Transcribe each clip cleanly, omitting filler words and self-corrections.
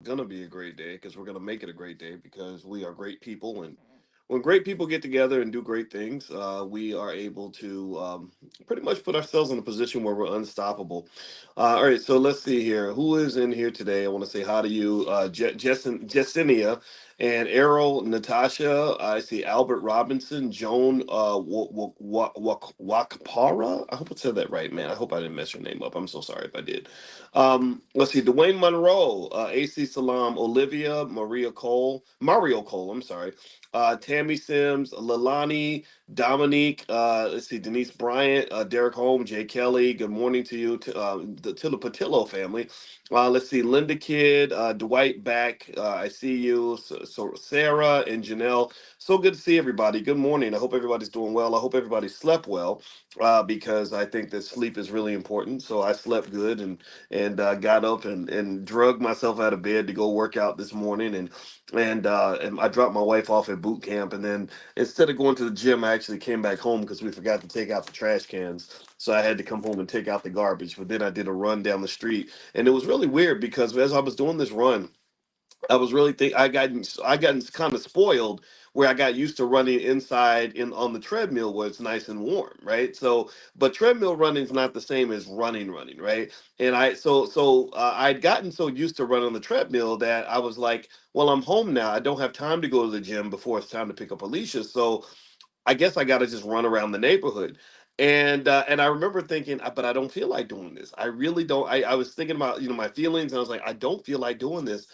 Gonna be a great day because we're gonna make it a great day because we are great people, and when great people get together and do great things, we are able to pretty much put ourselves in a position where we're unstoppable. All right, so let's see here. Who is in here today? I want to say hi to you, Jessinia and Errol, Natasha. I see Albert Robinson, Joan Wakpara. I hope I said that right, man. I hope I didn't mess your name up. I'm so sorry if I did. Let's see, Dwayne Monroe, AC Salam, Olivia, Mario Cole, I'm sorry, Tammy Sims, Lalani, Dominique, let's see, Denise Bryant, Derek Holmes, Jay Kelly, good morning to you, to the Patillo family. Let's see, Linda Kidd, Dwight back, I see you, so Sarah and Janelle. So good to see everybody. Good morning. I hope everybody's doing well. I hope everybody slept well, because I think that sleep is really important. So I slept good, and got up and drug myself out of bed to go work out this morning, and I dropped my wife off at boot camp, and then instead of going to the gym, I actually came back home because we forgot to take out the trash cans. So I had to come home and take out the garbage. But then I did a run down the street, and it was really weird because as I was doing this run, I was really think I got kind of spoiled where I got used to running inside in on the treadmill where it's nice and warm, right? So, but treadmill running is not the same as running, right? And I'd gotten so used to running on the treadmill that I was like, well, I'm home now. I don't have time to go to the gym before it's time to pick up Alicia. So I guess I got to just run around the neighborhood. And I remember thinking, but I don't feel like doing this. I really don't. I was thinking about my feelings, and I was like, I don't feel like doing this.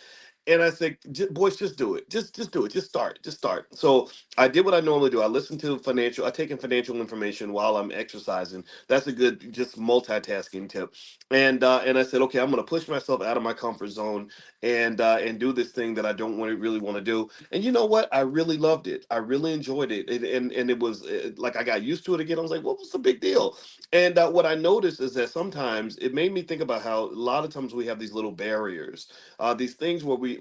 And I said, Boys, just do it. Just do it. Just start. Just start. So I did what I normally do. I listen to financial. I take in financial information while I'm exercising. That's a good just multitasking tip. And I said, okay, I'm going to push myself out of my comfort zone and do this thing that I don't really want to do. And you know what? I really loved it. I really enjoyed it. And it was like I got used to it again. I was like, what was the big deal? And what I noticed is that sometimes it made me think about how a lot of times we have these little barriers, these things where we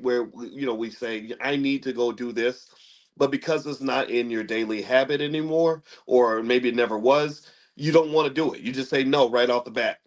say I need to go do this, but because it's not in your daily habit anymore, or maybe it never was, you don't want to do it. You just say no right off the bat.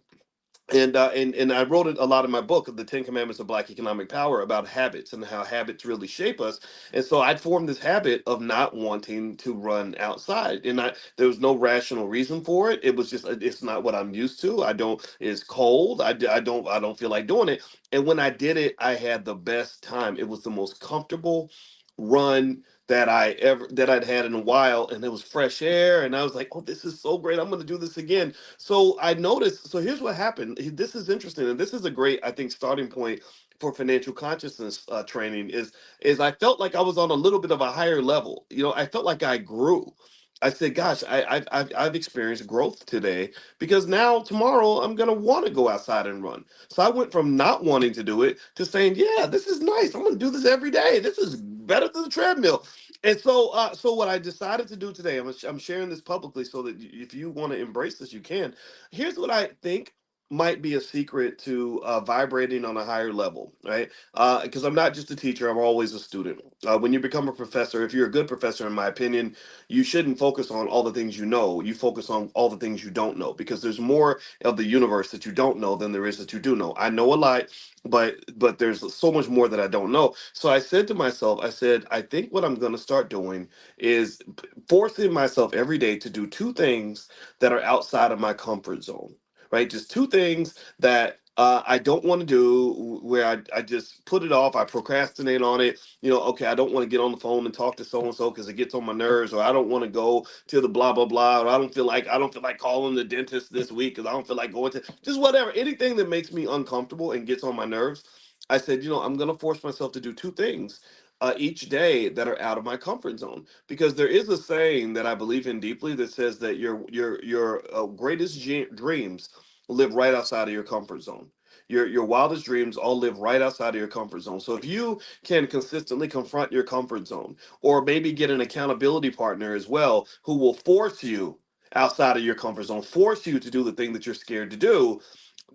And I wrote it a lot in my book of the Ten Commandments of Black Economic Power about habits and how habits really shape us. And so I'd formed this habit of not wanting to run outside, and there was no rational reason for it. It was just it's not what I'm used to. I don't. It's cold. I don't feel like doing it. And when I did it, I had the best time. It was the most comfortable run that I'd had in a while, and it was fresh air, and I was like, oh, this is so great. I'm going to do this again. So I noticed. So here's what happened. This is interesting, and this is a great, I think, starting point for financial consciousness training. Is I felt like I was on a little bit of a higher level. I felt like I grew. I said, "Gosh, I've experienced growth today because now tomorrow I'm gonna want to go outside and run." So I went from not wanting to do it to saying, "Yeah, this is nice. I'm gonna do this every day. This is better than the treadmill." And so what I decided to do today, I'm sharing this publicly so that if you want to embrace this, you can. Here's what I think might be a secret to vibrating on a higher level, right? Because I'm not just a teacher; I'm always a student. When you become a professor, if you're a good professor, in my opinion, you shouldn't focus on all the things you know. You focus on all the things you don't know, because there's more of the universe that you don't know than there is that you do know. I know a lot, but there's so much more that I don't know. So I said to myself, I said, I think what I'm going to start doing is forcing myself every day to do two things that are outside of my comfort zone, right? Just two things that I don't want to do, where I just put it off. I procrastinate on it. Okay, I don't want to get on the phone and talk to so and so because it gets on my nerves, or I don't want to go to the blah blah blah, or I don't feel like calling the dentist this week because I don't feel like going to just whatever, anything that makes me uncomfortable and gets on my nerves. I said, I'm going to force myself to do two things each day that are out of my comfort zone, because there is a saying that I believe in deeply that says that your greatest dreams live right outside of your comfort zone. Your wildest dreams all live right outside of your comfort zone. So if you can consistently confront your comfort zone, or maybe get an accountability partner as well who will force you outside of your comfort zone, force you to do the thing that you're scared to do,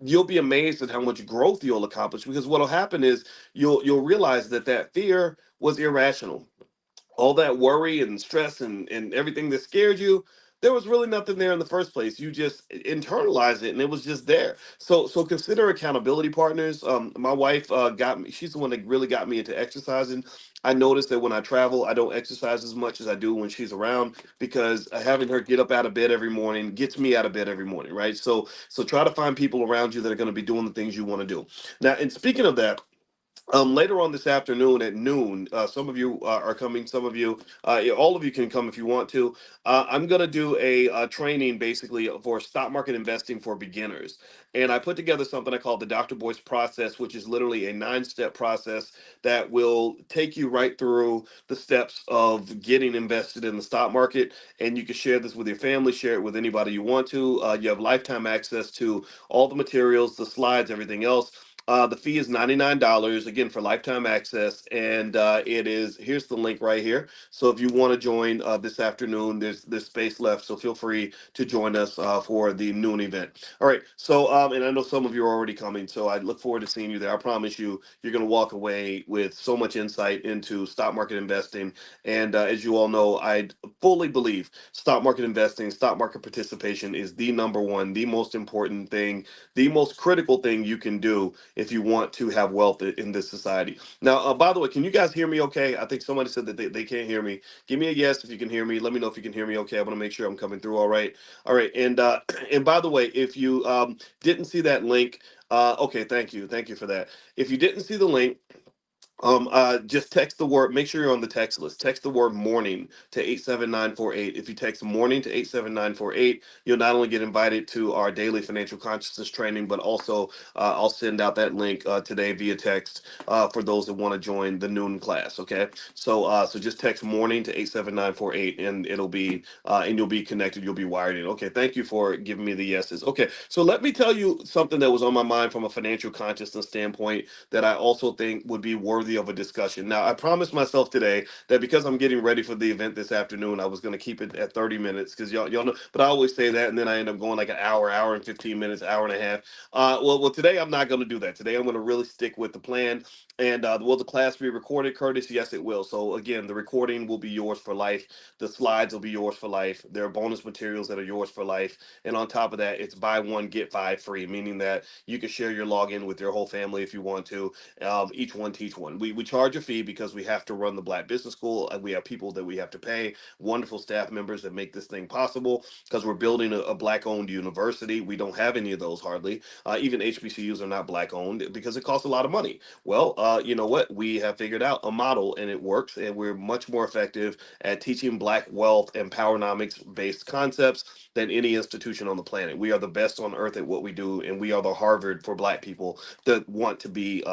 you'll be amazed at how much growth you'll accomplish. Because what'll happen is you'll realize that fear was irrational. All that worry and stress and everything that scared you, there was really nothing there in the first place. You just internalized it, and it was just there. So consider accountability partners. My wife got me. She's the one that really got me into exercising. I noticed that when I travel, I don't exercise as much as I do when she's around, because having her get up out of bed every morning gets me out of bed every morning, right? So try to find people around you that are going to be doing the things you want to do. Now, and speaking of that, later on this afternoon at noon, some of you are coming. Some of you, yeah, all of you can come if you want to. I'm going to do a training basically for stock market investing for beginners. And I put together something I call the Dr. Boyce process, which is literally a 9-step process that will take you right through the steps of getting invested in the stock market. And you can share this with your family, share it with anybody you want to. You have lifetime access to all the materials, the slides, everything else. The fee is $99 again for lifetime access, and it is, here's the link right here. So if you want to join this afternoon, there's space left, so feel free to join us for the noon event. All right. So and I know some of you are already coming, so I look forward to seeing you there. I promise you, you're going to walk away with so much insight into stock market investing. And as you all know, I fully believe stock market investing, stock market participation is the number one, the most important thing, the most critical thing you can do if you want to have wealth in this society. Now, by the way, can you guys hear me okay? I think somebody said that they can't hear me. Give me a yes if you can hear me. Let me know if you can hear me okay. I want to make sure I'm coming through all right. All right. And and by the way, if you didn't see that link, okay, thank you. Thank you for that. If you didn't see the link, just text the word, make sure you're on the text list. Text the word morning to 87948. If you text morning to 87948, you'll not only get invited to our daily financial consciousness training, but also I'll send out that link today via text for those that want to join the noon class. Okay. So just text morning to 87948 and it'll be and you'll be connected, you'll be wired in. Okay. Thank you for giving me the yeses. Okay. So let me tell you something that was on my mind from a financial consciousness standpoint that I also think would be worthy of a discussion. Now, I promised myself today that because I'm getting ready for the event this afternoon, I was going to keep it at 30 minutes because y'all know, but I always say that and then I end up going like an hour and 15 minutes, hour and a half. Well, today I'm not going to do that. Today I'm going to really stick with the plan. And will the class be recorded, Curtis? Yes, it will. So again, the recording will be yours for life. The slides will be yours for life. There are bonus materials that are yours for life. And on top of that, it's buy one, get five free, meaning that you can share your login with your whole family if you want to. Each one teach one. We charge a fee because we have to run the Black Business School, and we have people that we have to pay, wonderful staff members that make this thing possible because we're building a Black-owned university. We don't have any of those hardly. Even HBCUs are not Black-owned because it costs a lot of money. Well, you know what? We have figured out a model and it works, and we're much more effective at teaching Black wealth and powernomics-based concepts than any institution on the planet. We are the best on earth at what we do, and we are the Harvard for Black people that want to be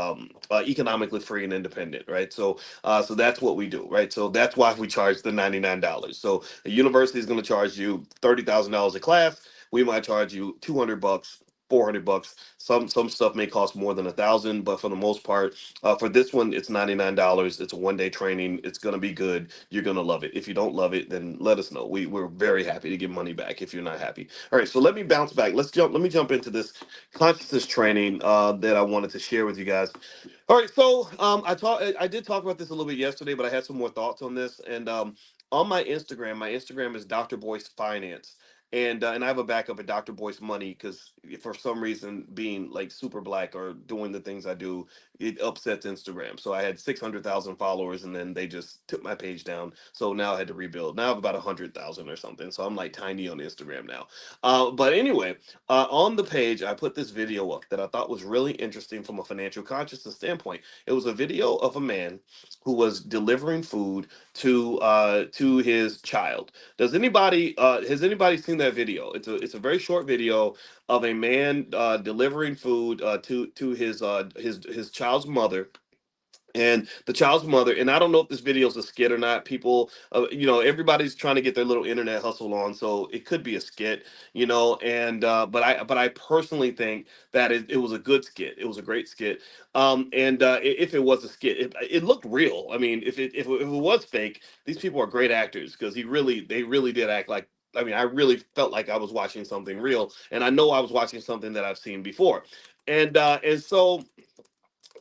economically free and independent, right? So that's what we do, right? So that's why we charge the $99. So a university is going to charge you $30,000 a class. We might charge you $200, $400. Some stuff may cost more than 1,000, but for the most part, for this one, it's $99. It's a 1-day training. It's gonna be good. You're gonna love it. If you don't love it, then let us know. We're very happy to give money back if you're not happy. All right, so let me bounce back. Let me jump into this consciousness training that I wanted to share with you guys. All right, so I did talk about this a little bit yesterday, but I had some more thoughts on this. And on my Instagram is Dr. Boyce Finance. And I have a backup at Dr. Boyce Money because for some reason, being like super Black or doing the things I do, it upsets Instagram. So I had 600,000 followers, and then they just took my page down. So now I had to rebuild. Now I have about 100,000 or something. So I'm like tiny on Instagram now. But anyway, on the page, I put this video up that I thought was really interesting from a financial consciousness standpoint. It was a video of a man who was delivering food to his child. Does anybody has anybody seen that video? It's a very short video of a man delivering food to his child's mother, and the child's mother. And I don't know if this video is a skit or not. People, everybody's trying to get their little internet hustle on, so it could be a skit, and but I personally think that it was a good skit. It was a great skit. And if it was a skit, it looked real. I mean, if it was fake, these people are great actors because they really did act like, I mean, I really felt like I was watching something real, and I know I was watching something that I've seen before. And so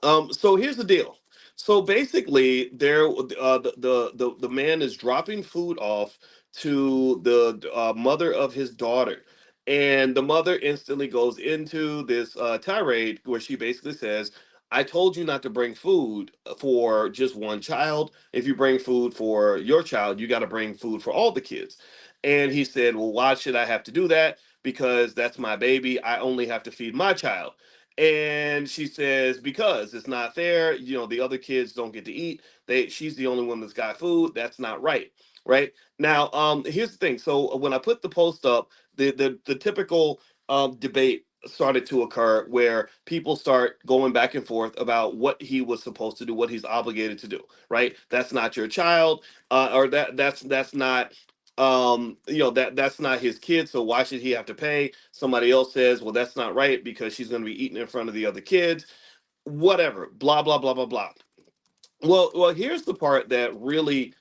here's the deal. So basically, the man is dropping food off to the mother of his daughter. And the mother instantly goes into this tirade where she basically says, I told you not to bring food for just one child. If you bring food for your child, you got to bring food for all the kids. And he said, well, why should I have to do that? Because that's my baby. I only have to feed my child. And she says, because it's not fair. You know, the other kids don't get to eat. She's the only one that's got food. That's not right. Right now, here's the thing. So when I put the post up, the typical debate started to occur where people start going back and forth about what he was supposed to do, what he's obligated to do. Right? That's not your child, or that's not that's not his kid, so why should he have to pay? Somebody else says, well, that's not right because she's going to be eating in front of the other kids. Whatever, blah blah blah blah blah. Well, here's the part that really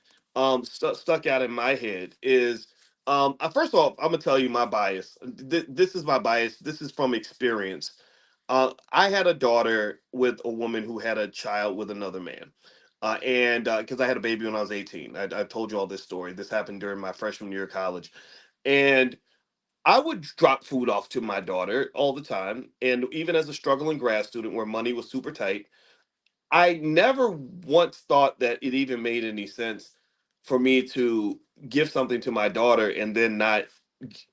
stuck out in my head is first of all, I'm gonna tell you my bias. This is my bias. This is from experience. I had a daughter with a woman who had a child with another man. And because I had a baby when I was 18, I told you all this story. This happened during my freshman year of college. And I would drop food off to my daughter all the time. And even as a struggling grad student where money was super tight, I never once thought that it even made any sense for me to give something to my daughter and then not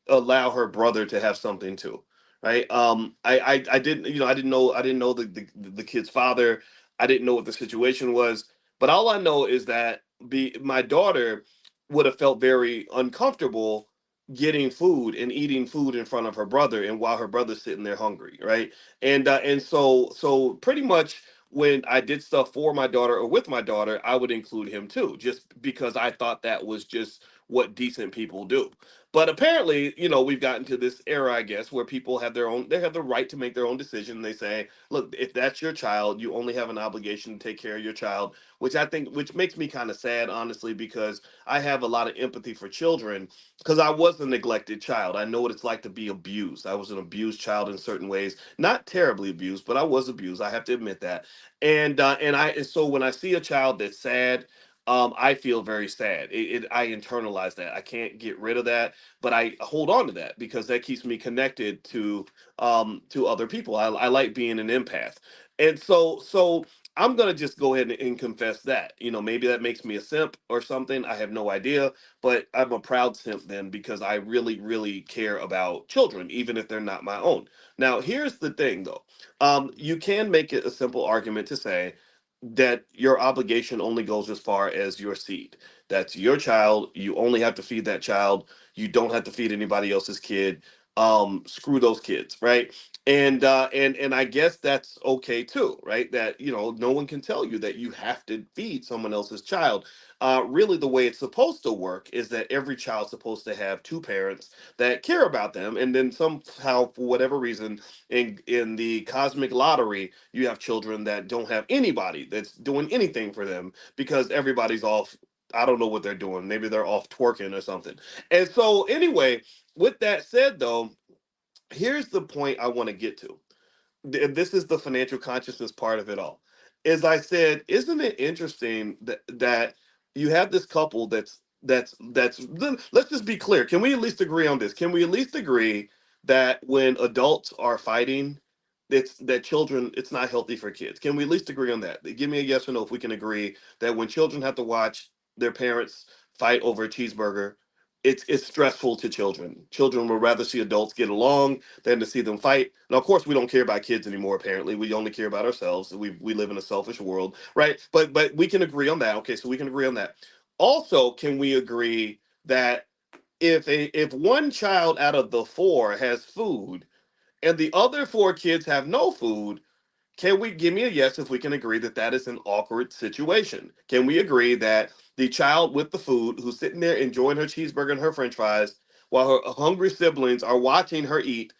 allow her brother to have something too. Right. I didn't, I didn't know the kid's father. I didn't know what the situation was. But all I know is that my daughter would have felt very uncomfortable getting food and eating food in front of her brother and while her brother's sitting there hungry. Right. And so pretty much when I did stuff for my daughter or with my daughter, I would include him too, just because I thought that was just what decent people do. But apparently, we've gotten to this era, I guess, where people have they have the right to make their own decision. They say, look, if that's your child, you only have an obligation to take care of your child, which makes me kind of sad, honestly, because I have a lot of empathy for children because I was a neglected child. I know what it's like to be abused. I was an abused child in certain ways, not terribly abused, but I was abused. I have to admit that. And so when I see a child that's sad, I feel very sad. I internalize that. I can't get rid of that, but I hold on to that because that keeps me connected to other people. I like being an empath, and so I'm gonna just go ahead and confess that. Maybe that makes me a simp or something. I have no idea, but I'm a proud simp then because I really really care about children, even if they're not my own. Now here's the thing though. You can make it a simple argument to say that your obligation only goes as far as your seed. That's your child. You only have to feed that child. You don't have to feed anybody else's kid. Screw those kids, right? And I guess that's okay too, right? That no one can tell you that you have to feed someone else's child. Really, the way it's supposed to work is that every child's supposed to have two parents that care about them, and then somehow, for whatever reason, in the cosmic lottery, you have children that don't have anybody that's doing anything for them because everybody's off. I don't know what they're doing. Maybe they're off twerking or something. And so, anyway, with that said, though, here's the point I want to get to. This is the financial consciousness part of it all. As I said, isn't it interesting that you have this couple that's let's just be clear. Can we at least agree on this? Can we at least agree that when adults are fighting, that children, it's not healthy for kids? Can we at least agree on that? Give me a yes or no if we can agree that when children have to watch their parents fight over a cheeseburger, it's stressful to children. Children would rather see adults get along than to see them fight. Now, of course, we don't care about kids anymore. Apparently, we only care about ourselves. We live in a selfish world, right? But we can agree on that. Okay, so we can agree on that. Also, can we agree that if one child out of the four has food and the other four kids have no food, can we give me a yes if we can agree that that is an awkward situation? Can we agree that the child with the food who's sitting there enjoying her cheeseburger and her french fries while her hungry siblings are watching her eat,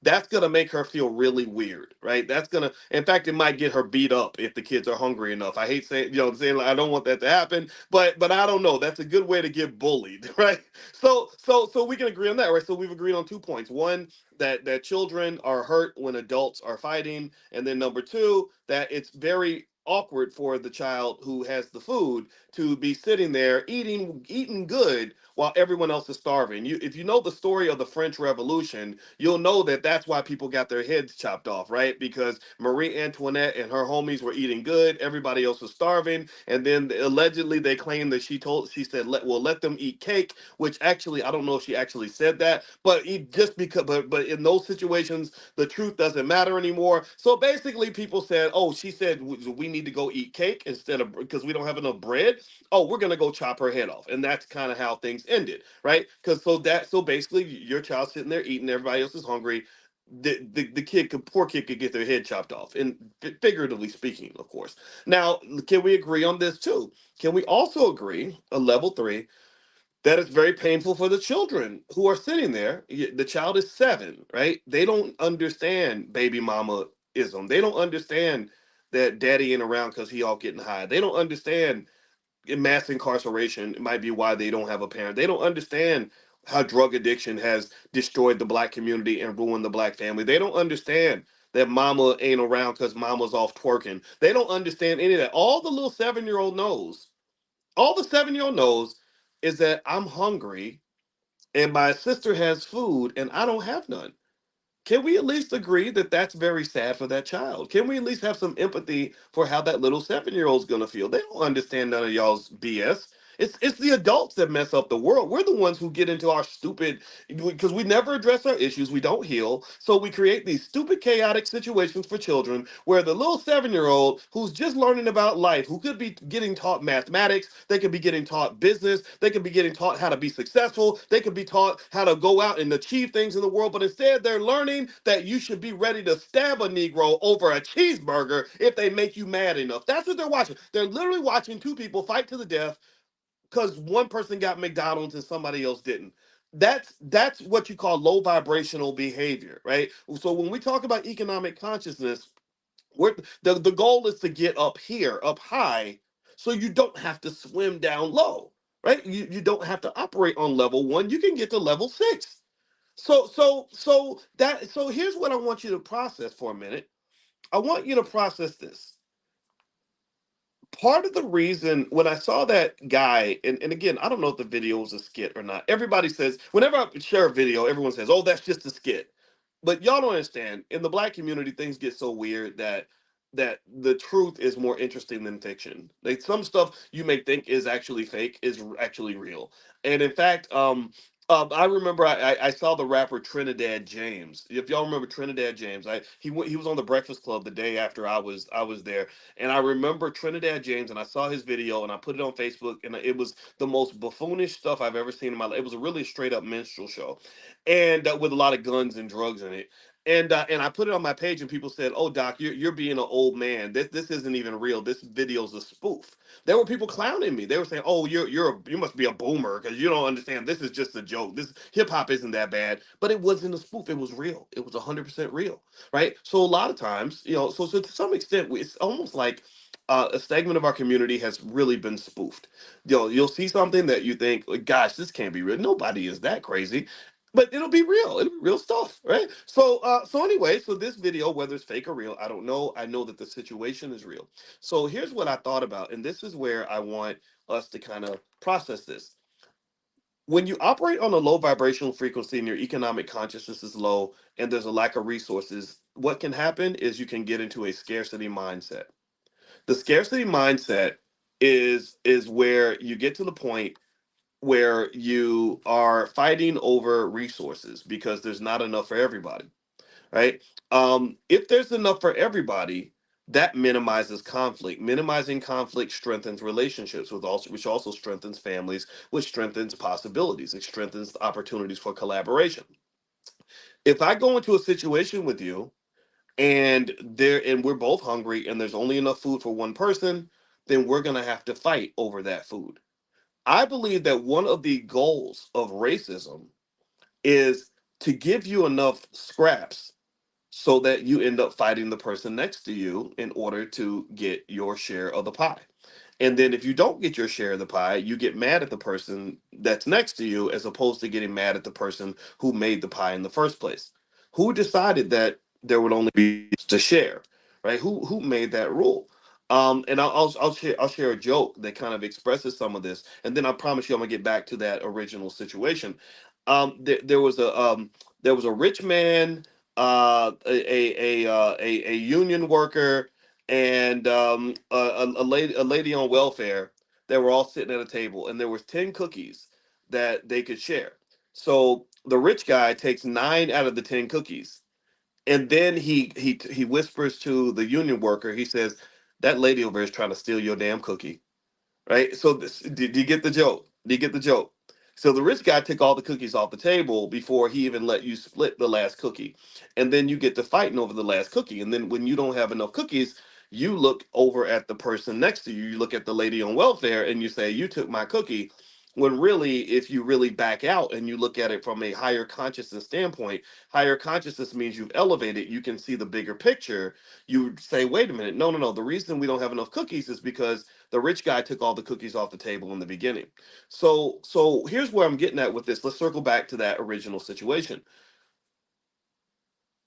that's going to make her feel really weird, right? That's going to, in fact, it might get her beat up if the kids are hungry enough. I hate saying, saying like, I don't want that to happen, but I don't know. That's a good way to get bullied, right? So we can agree on that, right? So we've agreed on 2 points. One, that children are hurt when adults are fighting, and then number two, that it's very awkward for the child who has the food to be sitting there eating good while everyone else is starving. If you know the story of the French Revolution, you'll know that that's why people got their heads chopped off, right? Because Marie Antoinette and her homies were eating good, everybody else was starving, and then allegedly they claimed that she said let them eat cake, which actually I don't know if she actually said that, but just because but in those situations the truth doesn't matter anymore. So basically, people said, "Oh, she said we need to go eat cake instead of because we don't have enough bread. Oh, we're gonna go chop her head off," and that's kind of how things ended, right? Because so basically, your child sitting there eating, everybody else is hungry. The kid could poor kid could get their head chopped off, and figuratively speaking, of course. Now, can we agree on this too? Can we also agree, a level three, that is very painful for the children who are sitting there. The child is 7, right? They don't understand baby mama ism. They don't understand that daddy ain't around because he all getting high. They don't understand mass incarceration might be why they don't have a parent. They don't understand how drug addiction has destroyed the black community and ruined the black family. They don't understand that mama ain't around because mama's off twerking. They don't understand any of that. All the little 7-year-old knows, all the 7-year-old knows is that I'm hungry and my sister has food and I don't have none. Can we at least agree that that's very sad for that child? Can we at least have some empathy for how that little 7-year-old's gonna feel? They don't understand none of y'all's BS. It's the adults that mess up the world. We're the ones who get into our stupid because we never address our issues. We don't heal, so we create these stupid, chaotic situations for children where the little 7-year-old who's just learning about life, who could be getting taught mathematics, they could be getting taught business, they could be getting taught how to be successful, they could be taught how to go out and achieve things in the world, but instead they're learning that you should be ready to stab a Negro over a cheeseburger if they make you mad enough. That's what they're watching. They're literally watching two people fight to the death because one person got McDonald's and somebody else didn't. That's what you call low vibrational behavior, right? So when we talk about economic consciousness, we're, the goal is to get up here, up high, so you don't have to swim down low, right? You don't have to operate on level 1. You can get to level 6. So here's what I want you to process for a minute. I want you to process this. Part of the reason when I saw that guy, and again, I don't know if the video was a skit or not. Everybody says, whenever I share a video, everyone says, oh, that's just a skit. But y'all don't understand. In the black community, things get so weird that the truth is more interesting than fiction. Like some stuff you may think is actually fake is actually real. And in fact, I remember I saw the rapper Trinidad James. If y'all remember Trinidad James, he was on the Breakfast Club the day after I was there, and I remember Trinidad James, and I saw his video, and I put it on Facebook, and it was the most buffoonish stuff I've ever seen in my life. It was a really straight up minstrel show, and with a lot of guns and drugs in it. And I put it on my page, and people said, "Oh, Doc, you're being an old man. This isn't even real. This video's a spoof." There were people clowning me. They were saying, "Oh, you must be a boomer because you don't understand. This is just a joke. This hip hop isn't that bad." But it wasn't a spoof. It was real. It was 100% real, right? So a lot of times, so to some extent, it's almost like a segment of our community has really been spoofed. You'll see something that you think, like, "Gosh, this can't be real. Nobody is that crazy." But it'll be real. It'll be real stuff, right? So anyway, so this video, whether it's fake or real, I don't know. I know that the situation is real. So here's what I thought about, and this is where I want us to kind of process this. When you operate on a low vibrational frequency and your economic consciousness is low and there's a lack of resources, what can happen is you can get into a scarcity mindset. The scarcity mindset is where you get to the point where you are fighting over resources because there's not enough for everybody, right? If there's enough for everybody, that minimizes conflict. Minimizing conflict strengthens relationships, which also strengthens families, which strengthens possibilities. It strengthens opportunities for collaboration. If I go into a situation with you and we're both hungry and there's only enough food for one person, then we're gonna have to fight over that food. I believe that one of the goals of racism is to give you enough scraps so that you end up fighting the person next to you in order to get your share of the pie. And then if you don't get your share of the pie, you get mad at the person that's next to you as opposed to getting mad at the person who made the pie in the first place. Who decided that there would only be to share, right? Who made that rule? And I'll share a joke that kind of expresses some of this, and then I promise you I'm gonna get back to that original situation. There was a rich man, a union worker, and a lady on welfare. They were all sitting at a table, and there was 10 cookies that they could share. So the rich guy takes 9 out of the 10 cookies, and then he whispers to the union worker. He says, "That lady over there is trying to steal your damn cookie." Right? So do you get the joke? Do you get the joke? So the rich guy took all the cookies off the table before he even let you split the last cookie, and then you get to fighting over the last cookie. And then when you don't have enough cookies, you look over at the person next to you. You look at the lady on welfare, and you say, "You took my cookie." When really, if you really back out and you look at it from a higher consciousness standpoint, higher consciousness means you've elevated. You can see the bigger picture. You say, "Wait a minute, no, no, no. The reason we don't have enough cookies is because the rich guy took all the cookies off the table in the beginning." So here's where I'm getting at with this. Let's circle back to that original situation.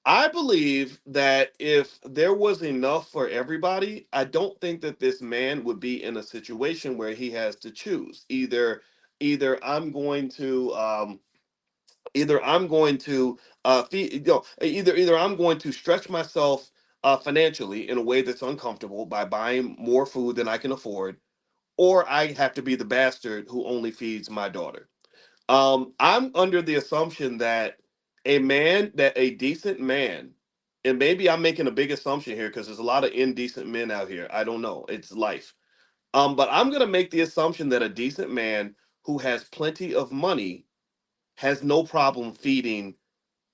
I believe that if there was enough for everybody, I don't think that this man would be in a situation where he has to choose. Either I'm going to either I'm going to feed, either I'm going to stretch myself financially in a way that's uncomfortable by buying more food than I can afford, or I have to be the bastard who only feeds my daughter. I'm under the assumption that a decent man, and maybe I'm making a big assumption here because there's a lot of indecent men out here. I don't know. It's life. But I'm gonna make the assumption that a decent man who has plenty of money has no problem feeding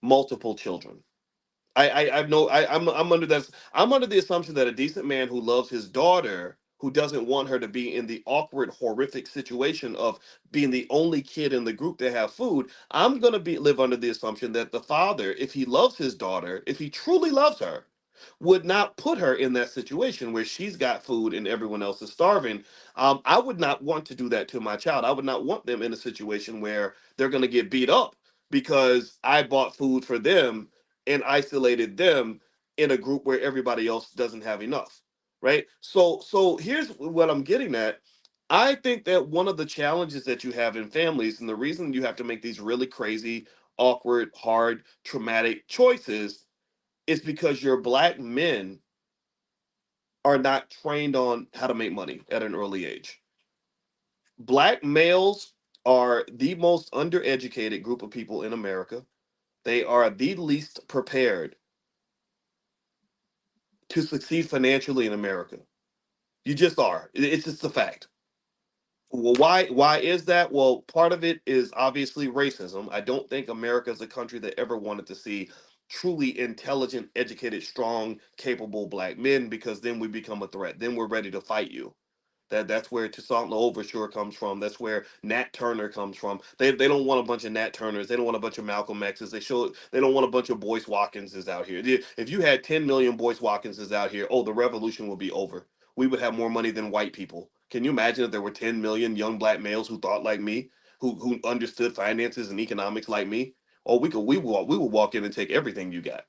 multiple children. I've no I'm under the assumption that a decent man who loves his daughter, who doesn't want her to be in the awkward, horrific situation of being the only kid in the group to have food, I'm gonna be live under the assumption that the father, if he loves his daughter, if he truly loves her, would not put her in that situation where she's got food and everyone else is starving. I would not want to do that to my child. I would not want them in a situation where they're going to get beat up because I bought food for them and isolated them in a group where everybody else doesn't have enough. Right. So here's what I'm getting at. I think that one of the challenges that you have in families, and the reason you have to make these really crazy, awkward, hard, traumatic choices, is because your black men are not trained on how to make money at an early age. Black males are the most undereducated group of people in America. They are the least prepared to succeed financially in America. You just are. It's just a fact. Well, why is that? Well, part of it is obviously racism. I don't think America is a country that ever wanted to see truly intelligent, educated, strong, capable black men, because then we become a threat. Then we're ready to fight you. That's where Toussaint L'Ouverture comes from. That's where Nat Turner comes from. They don't want a bunch of Nat Turners. They don't want a bunch of Malcolm X's. They don't want a bunch of Boyce Watkinses out here. If you had 10 million Boyce Watkinses out here, oh, the revolution would be over. We would have more money than white people. Can you imagine if there were 10 million young black males who thought like me, who understood finances and economics like me? Oh, we would walk in and take everything you got.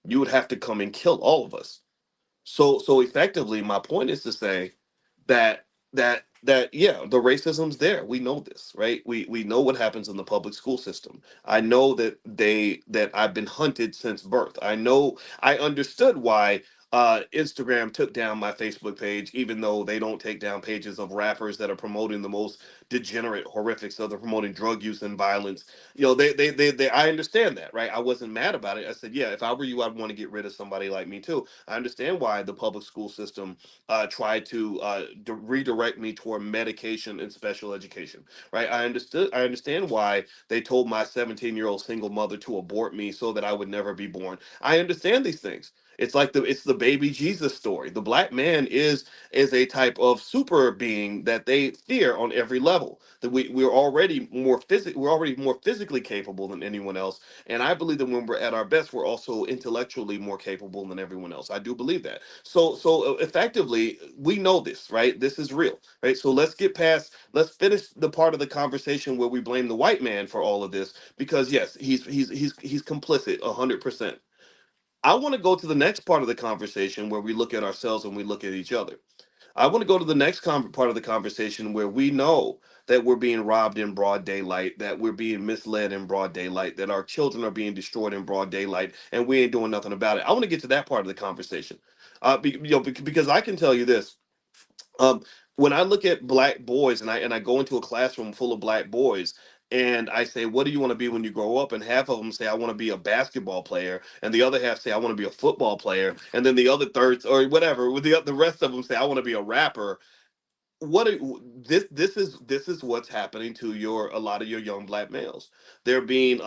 You would have to come and kill all of us. So effectively, my point is to say that yeah, the racism's there. We know this, right? We know what happens in the public school system. I know that I've been hunted since birth. I understood why Instagram took down my Facebook page, even though they don't take down pages of rappers that are promoting the most degenerate, horrific stuff. They're promoting drug use and violence. I understand that, right? I wasn't mad about it. I said, yeah, if I were you, I'd want to get rid of somebody like me too. I understand why the public school system tried to redirect me toward medication and special education. Right? I understand why they told my 17-year-old single mother to abort me so that I would never be born. I understand these things. It's the baby Jesus story. The black man is a type of super being that they fear on every level. That we're already more physically capable than anyone else, and I believe that when we're at our best, we're also intellectually more capable than everyone else. I do believe that. So effectively, we know this, right? This is real, right? So let's finish the part of the conversation where we blame the white man for all of this, because yes, he's complicit 100%. I want to go to the next part of the conversation where we look at ourselves and we look at each other. I want to go to the next part of the conversation where we know that we're being robbed in broad daylight, that we're being misled in broad daylight, that our children are being destroyed in broad daylight, and we ain't doing nothing about it. I want to get to that part of the conversation, because I can tell you this. Um, when I look at black boys and I go into a classroom full of black boys and I say, "What do you want to be when you grow up?" And half of them say, "I want to be a basketball player," and the other half say, "I want to be a football player," and then the other third or whatever, with the rest of them say, "I want to be a rapper." This is what's happening to your a lot of your young black males. They're being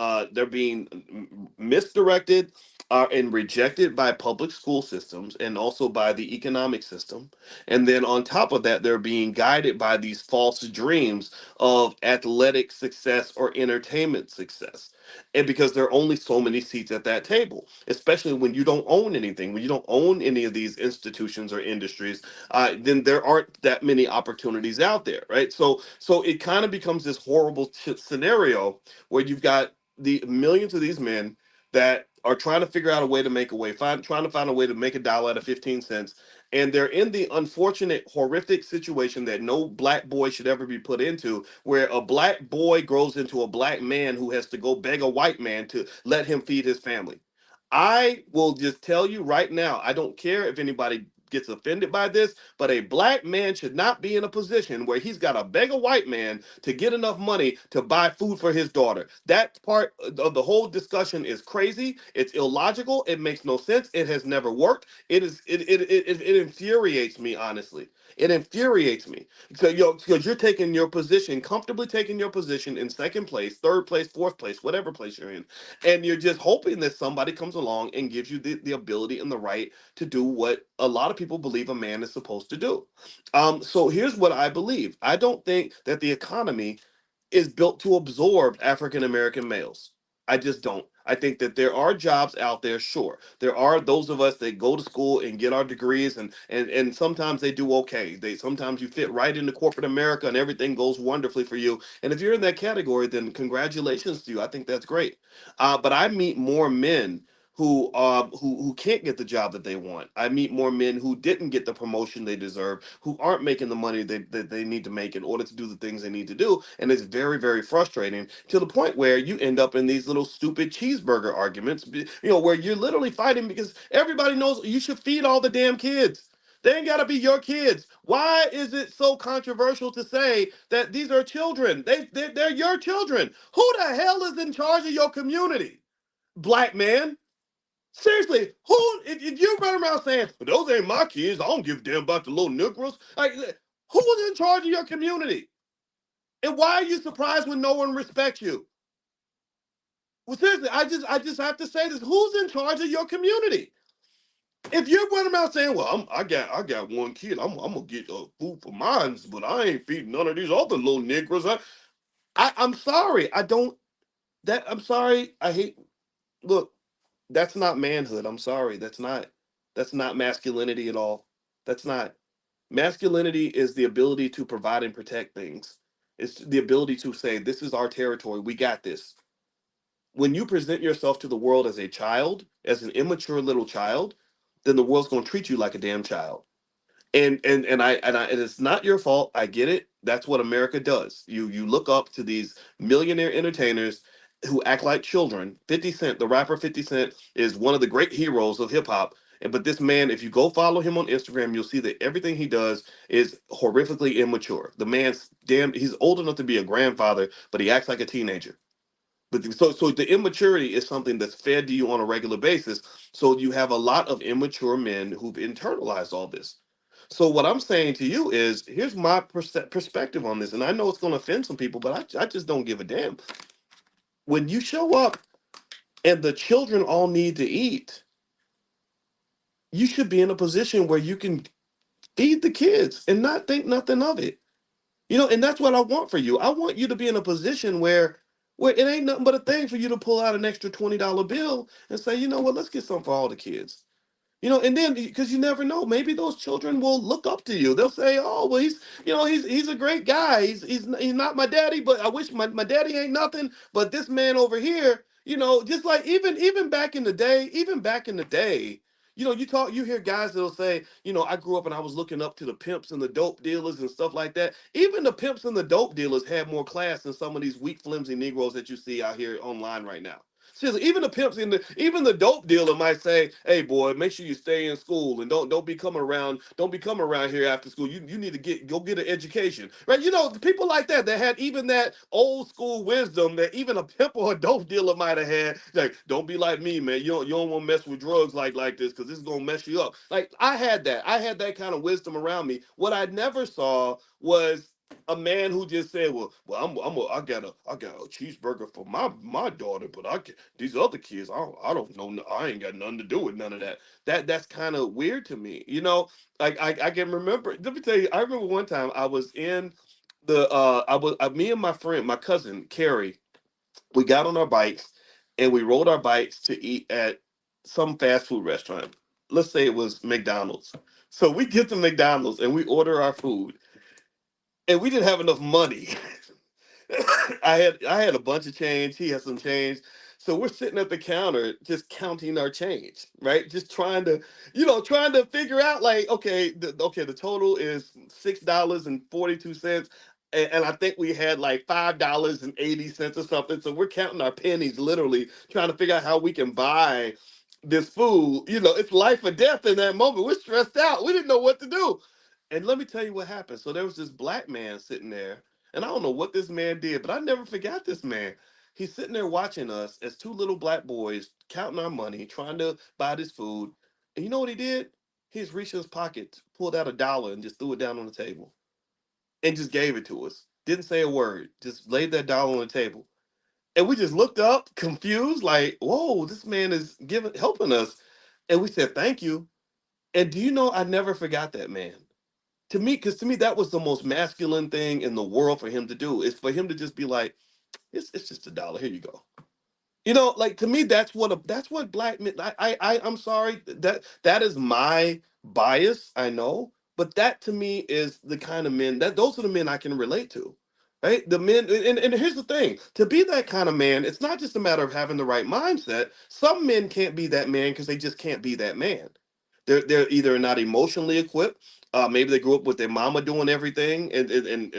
misdirected and rejected by public school systems and also by the economic system, and then on top of that they're being guided by these false dreams of athletic success or entertainment success. And because there are only so many seats at that table, especially when you don't own anything, when you don't own any of these institutions or industries, then there aren't that many opportunities out there, right? So it kind of becomes this horrible scenario where you've got the millions of these men that are trying to figure out a way to make a way, trying to find a way to make a dollar out of 15 cents. And they're in the unfortunate, horrific situation that no black boy should ever be put into, where a black boy grows into a black man who has to go beg a white man to let him feed his family. I will just tell you right now, I don't care if anybody gets offended by this, but a black man should not be in a position where he's got to beg a white man to get enough money to buy food for his daughter. That part of the whole discussion is crazy. It's illogical. It makes no sense. It has never worked. It infuriates me, honestly. It infuriates me. So because you're taking your position, comfortably taking your position in second place, third place, fourth place, whatever place you're in, and you're just hoping that somebody comes along and gives you the ability and the right to do what a lot of people believe a man is supposed to do. So here's what I believe. I don't think that the economy is built to absorb African American males. I just don't. I think that there are jobs out there, sure. There are those of us that go to school and get our degrees and sometimes they do okay. They sometimes you fit right into corporate America and everything goes wonderfully for you. And if you're in that category, then congratulations to you. I think that's great. But I meet more men who can't get the job that they want. I meet more men who didn't get the promotion they deserve, who aren't making the money that they need to make in order to do the things they need to do, and it's very very frustrating to the point where you end up in these little stupid cheeseburger arguments, where you're literally fighting because everybody knows you should feed all the damn kids. They ain't got to be your kids. Why is it so controversial to say that these are children? They're your children. Who the hell is in charge of your community? Black man. Seriously, if you run around saying, "Those ain't my kids, I don't give a damn about the little Negroes," like, who's in charge of your community? And why are you surprised when no one respects you? Well, seriously, I just have to say this: who's in charge of your community? If you're running around saying, "Well, I got one kid, I'm gonna get food for mine, but I ain't feeding none of these other little Negroes," I'm sorry, I don't. I'm sorry, I hate. Look, that's not manhood. I'm sorry. That's not masculinity at all. That's not. Masculinity is the ability to provide and protect things. It's the ability to say, "This is our territory. We got this." When you present yourself to the world as a child, as an immature little child, then the world's going to treat you like a damn child. And it's not your fault. I get it. That's what America does. You look up to these millionaire entertainers who act like children. 50 Cent, the rapper 50 Cent, is one of the great heroes of hip hop. But this man, if you go follow him on Instagram, you'll see that everything he does is horrifically immature. The man's damn, he's old enough to be a grandfather, but he acts like a teenager. So the immaturity is something that's fed to you on a regular basis. So you have a lot of immature men who've internalized all this. So what I'm saying to you is, here's my perspective on this, and I know it's going to offend some people, but I just don't give a damn. When you show up and the children all need to eat, you should be in a position where you can feed the kids and not think nothing of it. And that's what I want for you. I want you to be in a position where it ain't nothing but a thing for you to pull out an extra $20 bill and say, "You know what, let's get something for all the kids." And then because you never know, maybe those children will look up to you. They'll say, "Oh, well, he's a great guy. He's not my daddy, but I wish my daddy ain't nothing. But this man over here." Just like even back in the day, you hear guys that'll say, I grew up and I was looking up to the pimps and the dope dealers and stuff like that. Even the pimps and the dope dealers had more class than some of these weak, flimsy Negroes that you see out here online right now. Seriously, even the pimps and even the dope dealer might say, "Hey, boy, make sure you stay in school and don't be coming around here after school. You need to go get an education, right? The people like that had even that old school wisdom that even a pimp or a dope dealer might have had. Like, don't be like me, man. You don't want to mess with drugs like this because this is gonna mess you up. Like I had that kind of wisdom around me. What I never saw was a man who just said, "Well, I got a cheeseburger for my daughter, but these other kids, I don't know, I ain't got nothing to do with none of that." That's kind of weird to me, Like I can remember. Let me tell you, I remember one time I was in me and my friend, my cousin Carrie, we got on our bikes and we rode our bikes to eat at some fast food restaurant. Let's say it was McDonald's. So we get to McDonald's and we order our food, and we didn't have enough money. I had a bunch of change. He had some change. So we're sitting at the counter just counting our change, right? Just trying to figure out like, the total is $6.42. And I think we had like $5.80 or something. So we're counting our pennies, literally trying to figure out how we can buy this food. It's life or death in that moment. We're stressed out. We didn't know what to do. And let me tell you what happened. So there was this black man sitting there, and I don't know what this man did, but I never forgot this man. He's sitting there watching us as two little black boys counting our money, trying to buy this food. And you know what he did? He just reached in his pocket, pulled out $1, and just threw it down on the table and just gave it to us. Didn't say a word, just laid that dollar on the table. And we just looked up, confused, like, whoa, this man is helping us. And we said, thank you. And do you know, I never forgot that man. To me, that was the most masculine thing in the world for him to do. Is for him to just be like, it's just $1. Here you go. Like to me, that's what black men. I'm sorry that is my bias. I know, but that to me is the kind of men that those are the men I can relate to, right? The men, and here's the thing: to be that kind of man, it's not just a matter of having the right mindset. Some men can't be that man because they just can't be that man. They're either not emotionally equipped. Maybe they grew up with their mama doing everything and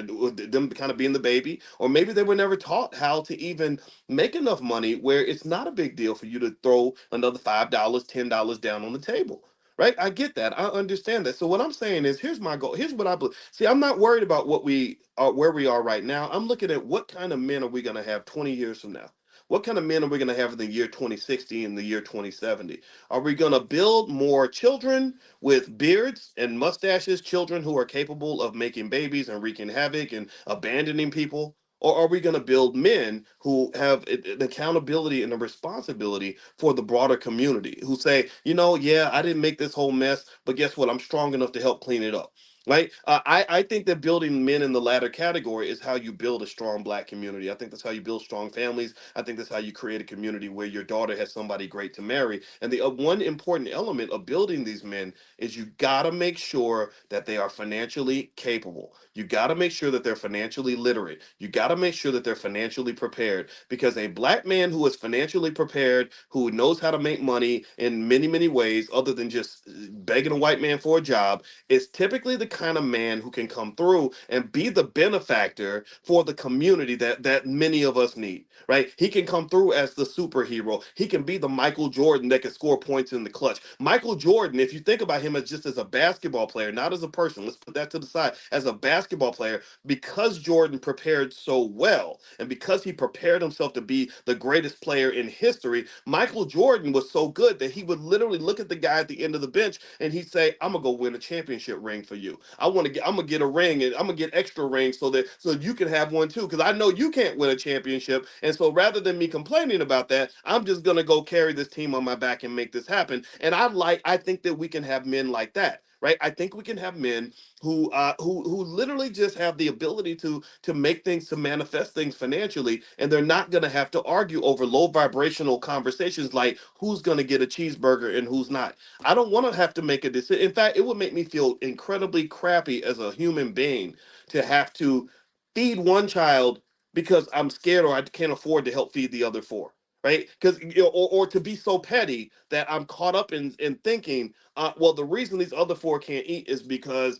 with them kind of being the baby, or maybe they were never taught how to even make enough money where it's not a big deal for you to throw another $5, $10 down on the table. Right? I get that. I understand that. So what I'm saying is, here's my goal. Here's what I believe. See, I'm not worried about what we are, where we are right now. I'm looking at what kind of men are we going to have 20 years from now. What kind of men are we going to have in the year 2060 and the year 2070? Are we going to build more children with beards and mustaches, children who are capable of making babies and wreaking havoc and abandoning people? Or are we going to build men who have an accountability and a responsibility for the broader community, who say, yeah, I didn't make this whole mess, but guess what? I'm strong enough to help clean it up. Right? I think that building men in the latter category is how you build a strong black community. I think that's how you build strong families. I think that's how you create a community where your daughter has somebody great to marry. And the one important element of building these men is you got to make sure that they are financially capable. You got to make sure that they're financially literate. You got to make sure that they're financially prepared, because a black man who is financially prepared, who knows how to make money in many, many ways other than just begging a white man for a job, is typically the kind of man who can come through and be the benefactor for the community that many of us need, right? He can come through as the superhero. He can be the Michael Jordan that can score points in the clutch. Michael Jordan, if you think about him as just as a basketball player, not as a person, let's put that to the side, as a basketball player, because Jordan prepared so well and because he prepared himself to be the greatest player in history, Michael Jordan was so good that he would literally look at the guy at the end of the bench and he'd say, I'm gonna go win a championship ring for you. I'm gonna get a ring, and I'm gonna get extra rings so you can have one too. Because I know you can't win a championship. And so rather than me complaining about that, I'm just gonna go carry this team on my back and make this happen. And I think that we can have men like that. Right, I think we can have men who literally just have the ability to make things, to manifest things financially, and they're not going to have to argue over low vibrational conversations like who's going to get a cheeseburger and who's not. I don't want to have to make a decision. In fact, it would make me feel incredibly crappy as a human being to have to feed one child because I'm scared or I can't afford to help feed the other four. right? Because or to be so petty that I'm caught up in thinking, well, the reason these other four can't eat is because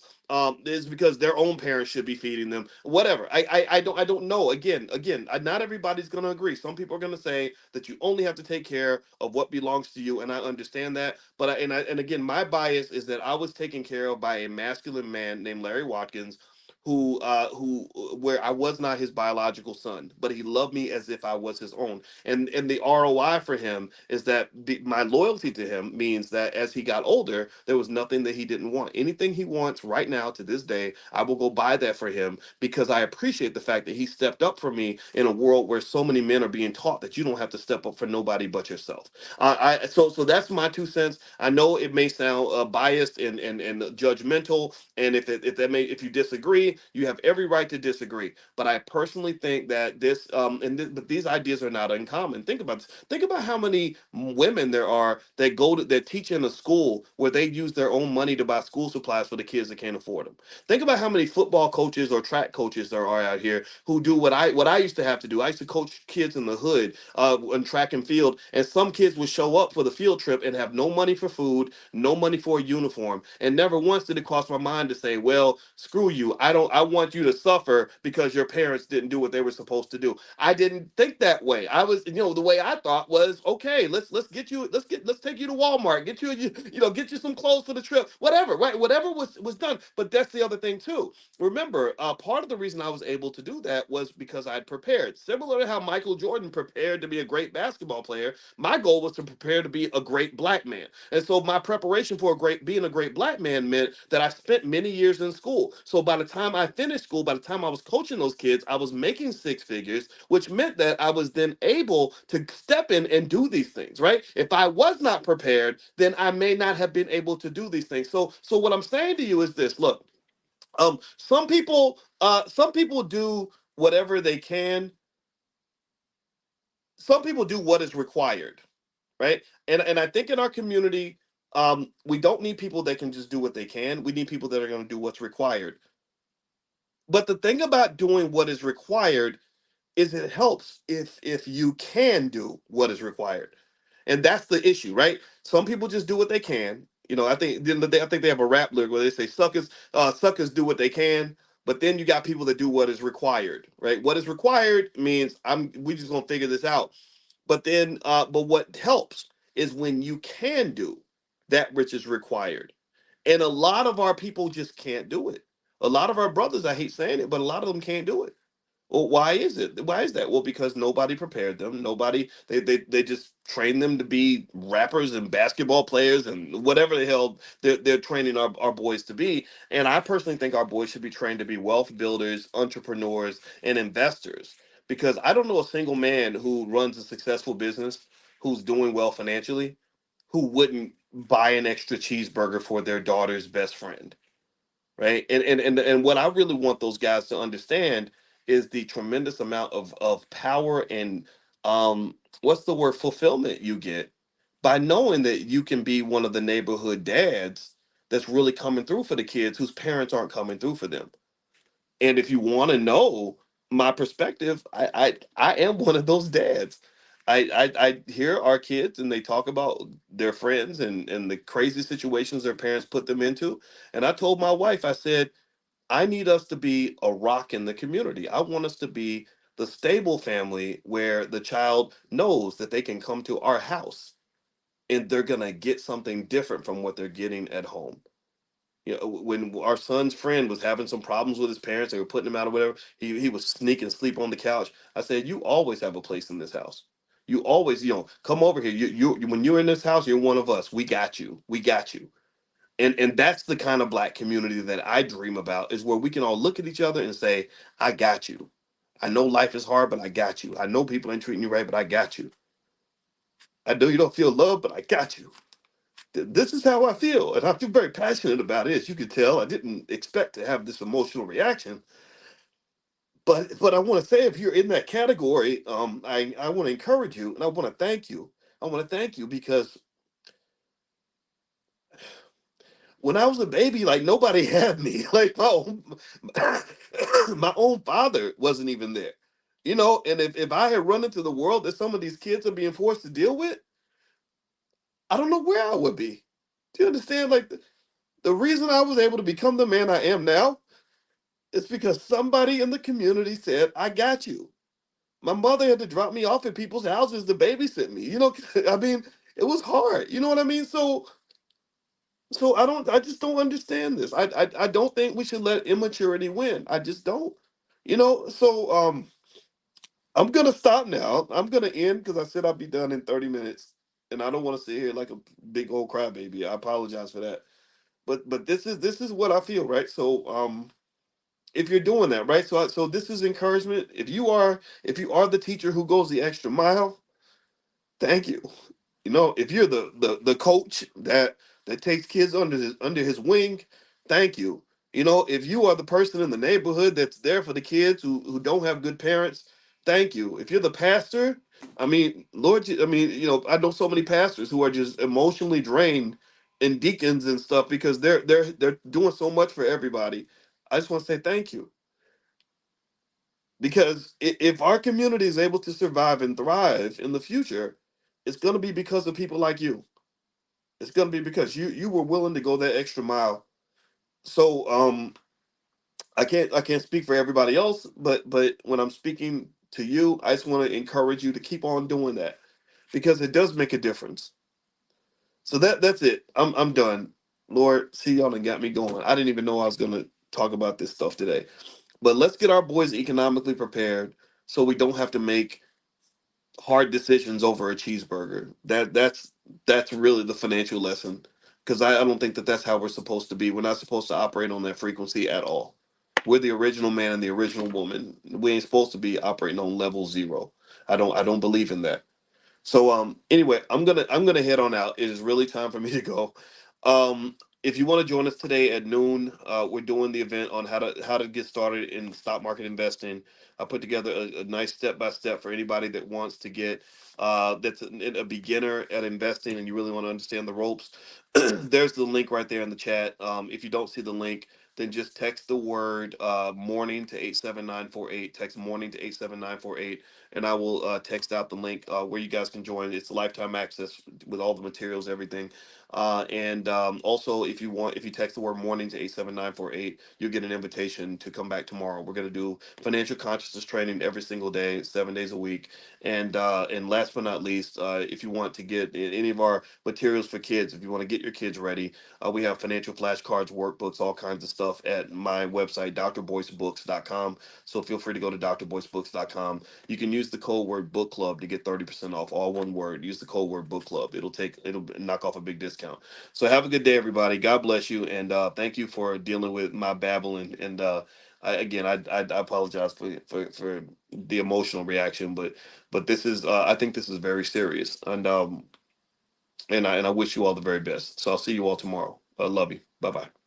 their own parents should be feeding them. Whatever. I don't know. Again, not everybody's gonna agree. Some people are gonna say that you only have to take care of what belongs to you, and I understand that. And again, my bias is that I was taken care of by a masculine man named Larry Watkins, who where I was not his biological son, but he loved me as if I was his own. And the ROI for him is that my loyalty to him means that as he got older, there was nothing that he didn't want. Anything he wants right now to this day, I will go buy that for him because I appreciate the fact that he stepped up for me in a world where so many men are being taught that you don't have to step up for nobody but yourself. So that's my 2 cents. I know it may sound biased and judgmental, and if you disagree, you have every right to disagree. But I personally think that but these ideas are not uncommon. Think about how many women there are that teach in a school where they use their own money to buy school supplies for the kids that can't afford them. Think about how many football coaches or track coaches there are out here who do what I used to have to do. I used to coach kids in the hood in track and field, and some kids would show up for the field trip and have no money for food, no money for a uniform, and never once did it cross my mind to say, "Well, screw you. I want you to suffer because your parents didn't do what they were supposed to do." I didn't think that way. The way I thought was, okay, let's take you to Walmart, get you some clothes for the trip, whatever, right? Whatever was done. But that's the other thing too. Remember, part of the reason I was able to do that was because I'd prepared. Similar to how Michael Jordan prepared to be a great basketball player, my goal was to prepare to be a great black man. And so my preparation for being a great black man meant that I spent many years in school. So by the time I finished school, by the time I was coaching those kids, I was making six figures, which meant that I was then able to step in and do these things, right? If I was not prepared, then I may not have been able to do these things. So what I'm saying to you is this: look, some people do whatever they can. Some people do what is required, right? And I think in our community, we don't need people that can just do what they can. We need people that are going to do what's required. But the thing about doing what is required is it helps if you can do what is required, and that's the issue, right? Some people just do what they can. I think at the end of the day, I think they have a rap lyric where they say suckers do what they can. But then you got people that do what is required, right? What is required means we just gonna figure this out. But what helps is when you can do that which is required. And a lot of our people just can't do it. A lot of our brothers, I hate saying it, but a lot of them can't do it. Well, why is it? Why is that? Well, because nobody prepared them. Nobody they just trained them to be rappers and basketball players and whatever the hell they're training our boys to be. And I personally think our boys should be trained to be wealth builders, entrepreneurs, and investors. Because I don't know a single man who runs a successful business who's doing well financially who wouldn't buy an extra cheeseburger for their daughter's best friend, right? And what I really want those guys to understand is the tremendous amount of power and what's the word, fulfillment you get by knowing that you can be one of the neighborhood dads that's really coming through for the kids whose parents aren't coming through for them. And if you want to know my perspective, I am one of those dads. I hear our kids and they talk about their friends and the crazy situations their parents put them into. And I told my wife, I said, I need us to be a rock in the community. I want us to be the stable family where the child knows that they can come to our house and they're going to get something different from what they're getting at home. When our son's friend was having some problems with his parents, they were putting him out or whatever, he was sneaking sleep on the couch. I said, you always have a place in this house. You always, come over here. When you're in this house, you're one of us. We got you. We got you. And that's the kind of black community that I dream about, is where we can all look at each other and say, I got you. I know life is hard, but I got you. I know people ain't treating you right, but I got you. I know you don't feel love, but I got you. This is how I feel, and I feel very passionate about it. As you can tell, I didn't expect to have this emotional reaction, but I want to say, if you're in that category, I want to encourage you, and I want to thank you. I want to thank you because when I was a baby, like, nobody had me. Like, my own father wasn't even there. And if I had run into the world that some of these kids are being forced to deal with, I don't know where I would be. Do you understand? Like the reason I was able to become the man I am now is because somebody in the community said, I got you. My mother had to drop me off at people's houses to babysit me. I mean, it was hard. You know what I mean? So I just don't understand this. I don't think we should let immaturity win. I just don't. So I'm gonna stop now. I'm gonna end because I said I'd be done in 30 minutes. And I don't want to sit here like a big old crybaby. I apologize for that. But this is what I feel, right? So if you're doing that, right? So this is encouragement. If you are the teacher who goes the extra mile, thank you. If you're the coach that takes kids under his wing, thank you. If you are the person in the neighborhood that's there for the kids who don't have good parents, thank you. If you're the pastor, I mean, Lord, I mean, I know so many pastors who are just emotionally drained, and deacons and stuff because they're doing so much for everybody. I just want to say thank you, because if our community is able to survive and thrive in the future, it's going to be because of people like you. It's going to be because you were willing to go that extra mile. So I can't speak for everybody else, but when I'm speaking to you, I just want to encourage you to keep on doing that, because it does make a difference. So that's it. I'm done. Lord, see, y'all done got me going. I didn't even know I was going to talk about this stuff today. But let's get our boys economically prepared so we don't have to make hard decisions over a cheeseburger. That's really the financial lesson, because I don't think that that's how we're supposed to be. We're not supposed to operate on that frequency at all. We're the original man and the original woman. We ain't supposed to be operating on level zero. I don't believe in that. So anyway, I'm gonna head on out. It is really time for me to go. If you want to join us today at noon, we're doing the event on how to get started in stock market investing. I put together a nice step by step for anybody that wants to get that's a beginner at investing and you really want to understand the ropes. There's the link right there in the chat. If you don't see the link, then just text the word morning to 87948. Text morning to 87948, and I will text out the link where you guys can join. It's lifetime access with all the materials, everything. And also, if you text the word morning to 87948, you'll get an invitation to come back tomorrow. We're going to do financial consciousness training every single day, 7 days a week. And last but not least, if you want to get any of our materials for kids, if you want to get your kids ready, we have financial flashcards, workbooks, all kinds of stuff at my website, drboycebooks.com. So feel free to go to drboycebooks.com. You can use the code word book club to get 30% off, all one word. Use the code word book club. It'll knock off a big discount. So have a good day, everybody. God bless you, and thank you for dealing with my babbling. And I apologize for the emotional reaction, but this is I think this is very serious, and I wish you all the very best. So I'll see you all tomorrow. I love you. Bye bye.